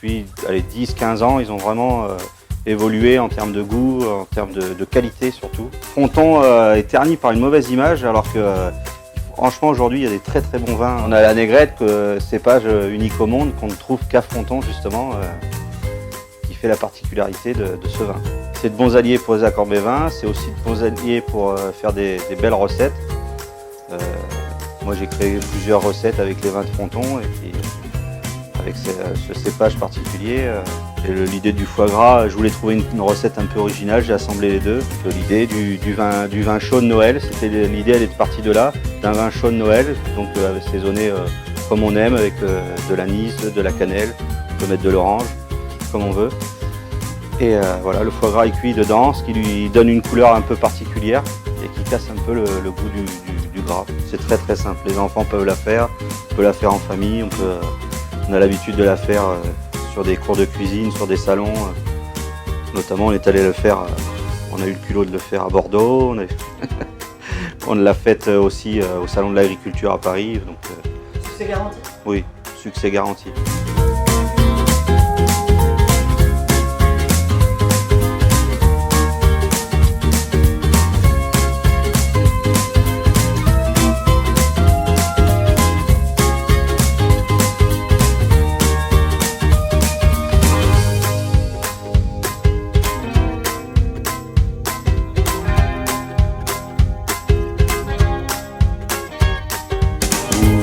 depuis 10-15 ans, ils ont vraiment évolué en termes de goût, en termes de qualité surtout. Fronton est terni par une mauvaise image alors que franchement aujourd'hui il y a des très très bons vins. On a la Négrette, cépage unique au monde qu'on ne trouve qu'à Fronton justement, qui fait la particularité de ce vin. C'est de bons alliés pour les accords mévins, c'est aussi de bons alliés pour faire des belles recettes. Moi j'ai créé plusieurs recettes avec les vins de Fronton et puis avec ce cépage particulier. Et l'idée du foie gras, je voulais trouver une recette un peu originale, j'ai assemblé les deux. L'idée du vin chaud de Noël, l'idée elle est partie de là, d'un vin chaud de Noël, donc assaisonné comme on aime, avec de l'anis, de la cannelle, on peut mettre de l'orange, comme on veut. Et voilà, le foie gras est cuit dedans, ce qui lui donne une couleur un peu particulière et qui casse un peu le goût du gras. C'est très très simple, les enfants peuvent la faire, on peut la faire en famille, on a l'habitude de la faire sur des cours de cuisine, sur des salons. Notamment on est allé le faire, on a eu le culot de le faire à Bordeaux, on l'a faite aussi au salon de l'agriculture à Paris. Donc, succès garanti? Oui, succès garanti.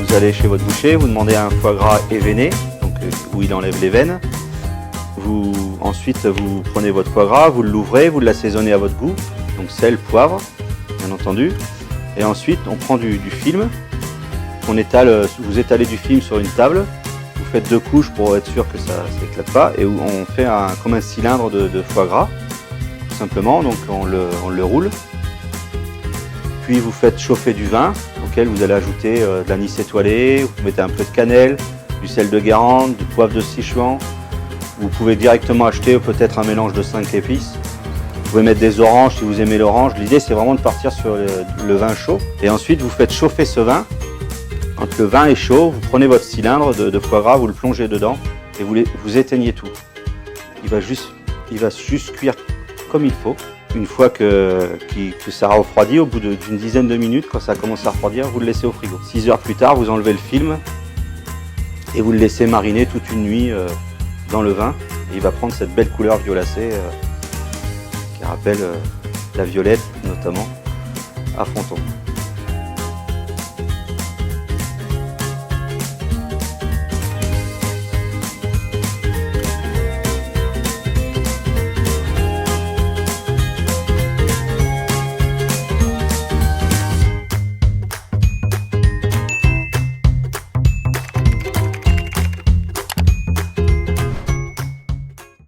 Vous allez chez votre boucher, vous demandez un foie gras événé, donc, où il enlève les veines. Ensuite, vous prenez votre foie gras, vous l'ouvrez, vous l'assaisonnez à votre goût, donc sel, poivre, bien entendu. Et ensuite, on prend du film, vous étalez du film sur une table, vous faites 2 couches pour être sûr que ça ne s'éclate pas, et on fait comme un cylindre de foie gras, tout simplement, donc on le roule. Puis vous faites chauffer du vin, auquel vous allez ajouter de l'anis étoilé, vous mettez un peu de cannelle, du sel de Guérande, du poivre de Sichuan. Vous pouvez directement acheter peut-être un mélange de 5 épices. Vous pouvez mettre des oranges si vous aimez l'orange. L'idée c'est vraiment de partir sur le vin chaud. Et ensuite vous faites chauffer ce vin. Quand le vin est chaud, vous prenez votre cylindre de foie gras, vous le plongez dedans et vous éteignez tout. Il va juste cuire comme il faut. Une fois que ça a refroidi, au bout d'une dizaine de minutes, quand ça commence à refroidir, vous le laissez au frigo. 6 heures plus tard, vous enlevez le film et vous le laissez mariner toute une nuit dans le vin. Et il va prendre cette belle couleur violacée qui rappelle la violette, notamment à Fronton.